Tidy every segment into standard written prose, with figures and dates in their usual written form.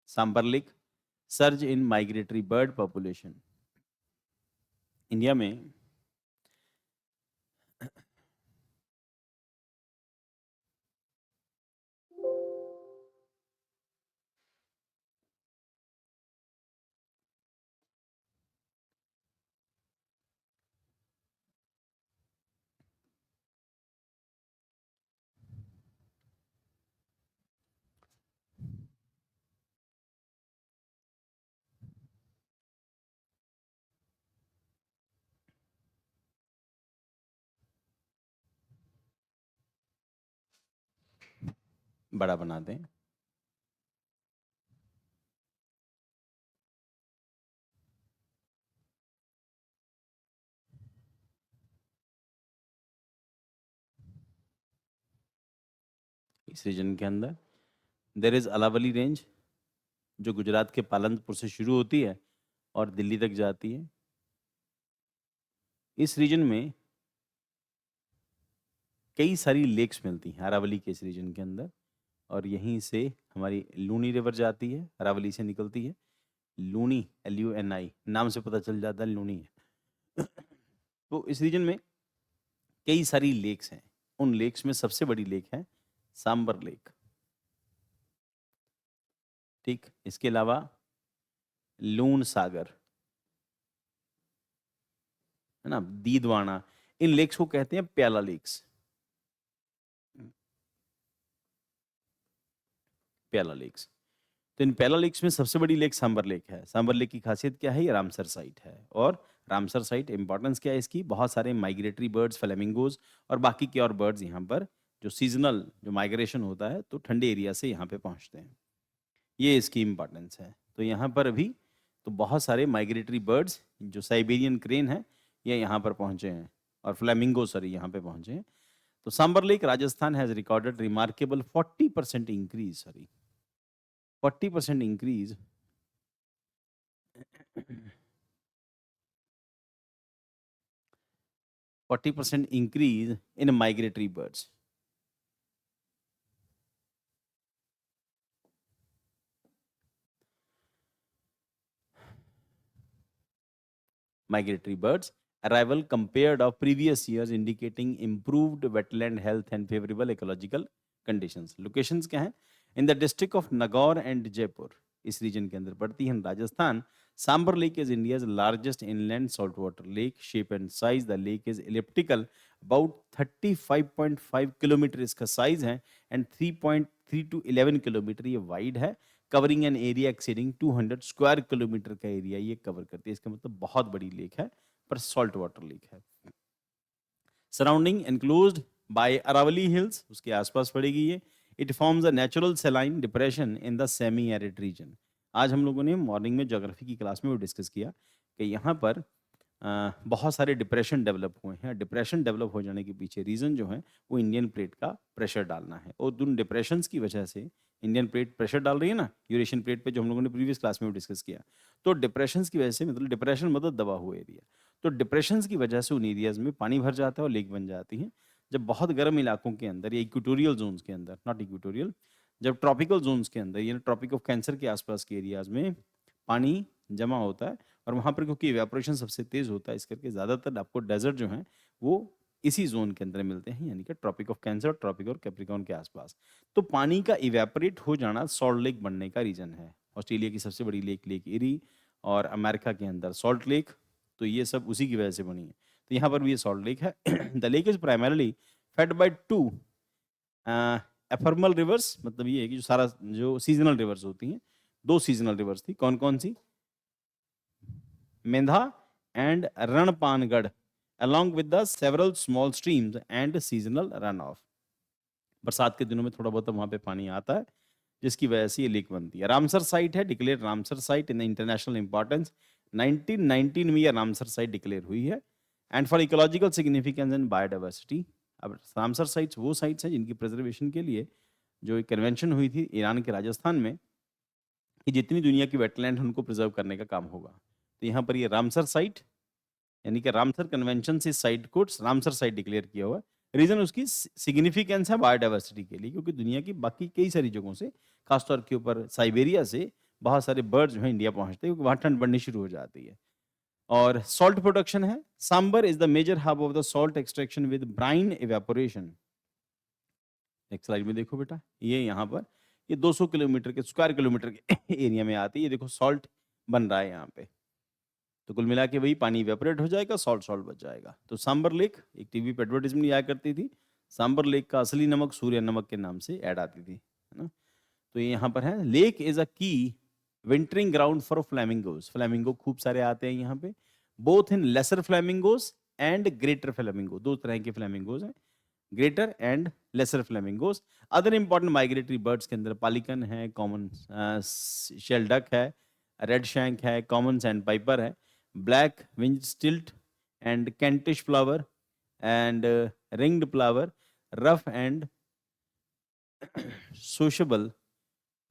Sambar lake, surge in migratory bird population. India में बड़ा बना दें। इस रीजन के अंदर देर इज अलावली रेंज, जो गुजरात के पालनपुर से शुरू होती है और दिल्ली तक जाती है। इस रीजन में कई सारी लेक्स मिलती हैं अरावली के इस रीजन के अंदर, और यहीं से हमारी लूनी रिवर जाती है, अरावली से निकलती है। लूनी, LUNI, नाम से पता चल जाता है लूनी है। तो इस रीजन में कई सारी लेक्स हैं। उन लेक्स में सबसे बड़ी लेक है सांबर लेक। ठीक, इसके अलावा लून सागर है ना, दीदवाना, इन लेक्स को कहते हैं प्याला लेक्स। प्याला लेक्स। तो इन प्याला लेक्स में सबसे बड़ी लेक सांबर लेक है। सांबर लेक की खासियत क्या है? ये रामसर साइट है। और रामसर साइट इंपॉर्टेंस क्या है इसकी? बहुत सारे माइग्रेटरी बर्ड्स, फ्लेमिंगोज और बाकी के और बर्ड्स यहाँ पर जो सीजनल जो माइग्रेशन होता है तो ठंडे एरिया से यहाँ पे पहुँचते हैं। ये इसकी इम्पॉर्टेंस है। तो यहाँ पर अभी तो बहुत सारे माइग्रेटरी बर्ड्स जो साइबेरियन क्रेन है ये यहाँ पर पहुँचे हैं, और फ्लेमिंगो सॉरी यहाँ पे पहुँचे हैं। तो Sambhar lake Rajasthan has recorded remarkable 40% increase, sorry 40% increase 40% increase in migratory birds. Migratory birds arrival compared of previous years, indicating improved wetland health and favorable ecological conditions. Locations क्या हैं? In the district of Nagaur and Jaipur, इस reason के अंदर पड़ती है Rajasthan. Sambar Lake is India's largest inland saltwater lake. Shape and size, the lake is elliptical, about 35.5 kilometre इसका size है, and 3.3 to 11 kilometre ये वाइड है, covering an area exceeding 200 square kilometre का एरिया ये कवर करती है। इसका मतलब बहुत बड़ी लेक है, पर सॉल्ट वाटर लेक है। Surrounding enclosed by Aravalli hills, उसके आसपास पड़ेगी ये। It forms a natural saline depression in the semi arid region. आज हम लोगों ने मॉर्निंग में ज्योग्राफी की क्लास में वो डिस्कस किया कि यहाँ पर बहुत सारे डिप्रेशन डेवलप हुए हैं। डिप्रेशन डेवलप हो जाने के पीछे रीज़न जो है वो इंडियन प्लेट का प्रेशर डालना है, और उन डिप्रेशंस की वजह से इंडियन प्लेट प्रेशर डाल रही है ना यूरेशियन प्लेट पे, जो हम लोगों ने प्रीवियस क्लास में डिस्कस किया। तो डिप्रेशंस की वजह से, मतलब डिप्रेशन मतलब दबा हुआ एरिया, तो डिप्रेशंस की वजह से उन एरियाज में पानी भर जाता है और लेक बन जाती है। जब बहुत गर्म इलाकों के अंदर या इक्वेटोरियल जोन्स के अंदर, नॉट इक्वेटोरियल, जब ट्रॉपिकल जोन्स के अंदर यानी ट्रॉपिक ऑफ कैंसर के आसपास के एरियाज में पानी जमा होता है, और वहाँ पर क्योंकि इवेपोरेशन सबसे तेज़ होता है, इस करके ज़्यादातर आपको डेजर्ट जो हैं वो इसी जोन के अंदर मिलते हैं, यानी कि ट्रॉपिक ऑफ कैंसर, ट्रॉपिक और कैप्रिकॉर्न के आसपास। तो पानी का इवेपोरेट हो जाना सॉल्ट लेक बनने का रीज़न है। ऑस्ट्रेलिया की सबसे बड़ी लेक, लेक एरी, और अमेरिका के अंदर सॉल्ट लेक, तो ये सब उसी की वजह से बनी है। तो यहाँ पर भी ये सॉल्ट लेक है। The lake is primarily fed by two ephemeral rivers, मतलब ये है कि जो सीजनल रिवर्स होती हैं, दो सीजनल रिवर्स थी। कौन कौन सी? मेंधा and रणपानगढ़, along with the several small streams and seasonal runoff। बरसात के दिनों में थोड़ा बहुत वहाँ पे पानी आता है, जिसकी वजह से ये लेक बनती है। रामसर साइट है declare Ramsar site in international importance. 1919 में ये रामसर साइट डिक्लेयर हुई है, and for ecological significance and biodiversity. अब रामसर साइट्स वो साइट्स हैं जिनकी प्रिजर्वेशन के लिए जो एक कन्वेंशन हुई थी ईरान के राजस्थान में, कि जितनी दुनिया की वेटलैंड है उनको प्रिजर्व करने का काम होगा। तो यहाँ पर ये रामसर साइट, यानी कि रामसर कन्वेंशन से साइट को रामसर साइट डिक्लेयर किया हुआ है। रीजन उसकी सिग्निफिकेंस है बायोडाइवर्सिटी के लिए, क्योंकि दुनिया की बाकी कई सारी जगहों से, खासतौर के ऊपर साइबेरिया से बहुत सारे बर्ड जो है इंडिया पहुंचते हैं क्योंकि वहाँ ठंड बढ़नी शुरू हो जाती है। और सॉल्ट प्रोडक्शन है, Sambhar is the major hub of the salt extraction with brine evaporation. Next slide में देखो बेटा, ये यहाँ पर ये 200 किलोमीटर के स्क्वायर किलोमीटर के एरिया में आती है। ये देखो सॉल्ट बन रहा है यहाँ पे, तो कुल मिला के वही पानी इवेपोरेट हो जाएगा, सॉल्ट सॉल्ट बच जाएगा। तो सांबर लेक एक टीवी पे एडवर्टीजमेंट आया करती थी, सांबर लेक का असली नमक सूर्य नमक के नाम से ऐड आती थी, है ना। तो ये यहाँ पर है, lake is a key wintering ground for flamingos. Flamingo खूब सारे आते हैं यहाँ पे, both in lesser flamingos and greater flamingo. दो तरह के फ्लैमिंगोज हैं, greater and lesser flamingos. Other important migratory birds के अंदर पालिकन है, कॉमन शेलडक है, रेड शैंक है, कॉमन सैंड पाइपर है, black winged stilt and Kentish plover and ringed plover, ruff and sociable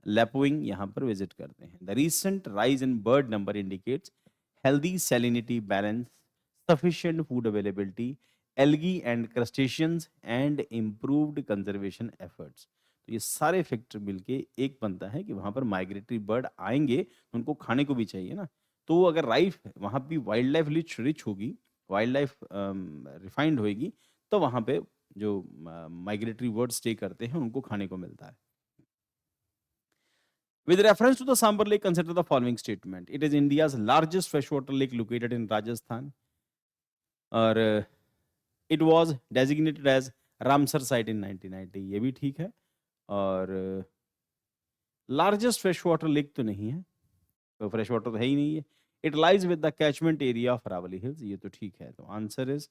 lapwing यहाँ पर विजिट करते हैं। The recent rise in bird number indicates healthy salinity balance, sufficient food availability, algae and crustaceans and improved conservation efforts. तो ये सारे factor मिलके एक बनता है कि वहाँ पर माइग्रेटरी बर्ड आएंगे, उनको खाने को भी चाहिए ना। तो अगर राइफ वहाँ भी वाइल्ड लाइफ रिच होगी, वाइल्ड लाइफ रिफाइंड होएगी, तो वहाँ पे जो माइग्रेटरी बर्ड स्टे करते हैं उनको खाने को मिलता है। With reference to the Sambar Lake, consider the following statement. It is India's largest freshwater lake located in Rajasthan. और it was designated as Ramsar site in 1990. ये भी ठीक है। और लार्जेस्ट फ्रेश वाटर लेक तो नहीं है, तो फ्रेश वाटर तो है ही नहीं है। It lies with the catchment area of Aravalli hills, ये तो ठीक है। तो answer is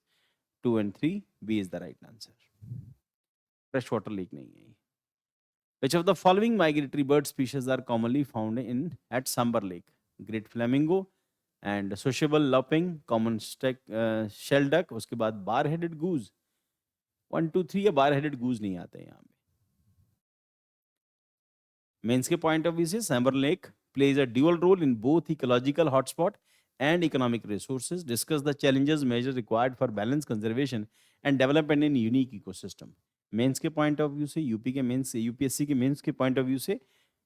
2 and 3, B is the right answer. Fresh water lake नहीं है। Which of the following migratory bird species are commonly found in at Sambar Lake? Great flamingo and sociable lapwing, common shell duck, उसके बाद bar-headed goose। 1, 2, 3 या bar-headed goose नहीं आते यहाँ पे। Mains के पॉइंट ऑफ व्यू से सैम्बर lake plays a dual role in both ecological hotspot and economic resources. Discuss the challenges measures required for balance conservation and development in unique ecosystem. Mains के point of view से, UP के mains से, UPSC के mains के point of view से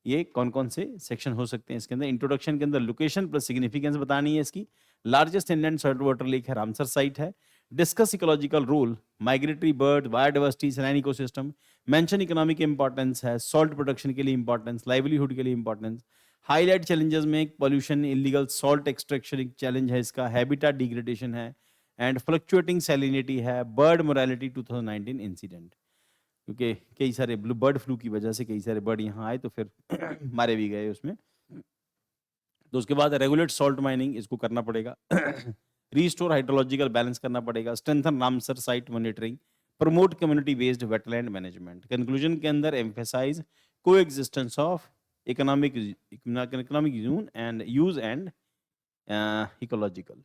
ये कौन कौन से सेक्शन हो सकते हैं इसके अंदर। इंट्रोडक्शन के अंदर लोकेशन प्लस सिग्निफिकेंस बतानी है इसकी। Largest inland salt water lake है, रामसर साइट है। Discuss ecological role, migratory bird, biodiversity, saline ecosystem. Mention economic importance है, सॉल्ट प्रोडक्शन के लिए इंपॉर्टेंस, लाइवलीहुड के लिए इंपॉर्टेंस। हाईलाइट चैलेंजेस में पोल्यूशन, इलीगल सॉल्ट एक्सट्रैक्शन एक चैलेंज है इसका, हैबिटेट डिग्रेडेशन है एंड फ्लक्चुएटिंग सैलिनिटी है, बर्ड मोरालिटी 2019 इंसिडेंट। क्योंकि कई सारे बर्ड फ्लू की वजह से कई सारे बर्ड यहाँ आए तो फिर मारे भी गए उसमें। तो उसके बाद रेगुलेट सॉल्ट माइनिंग, इसको करना पड़ेगा। रीस्टोर हाइड्रोलॉजिकल बैलेंस करना पड़ेगा। Strengthen Ramsar site monitoring, promote community based wetland management. Conclusion के अंदर एम्फेसाइज को existence of economic zone and use and ecological.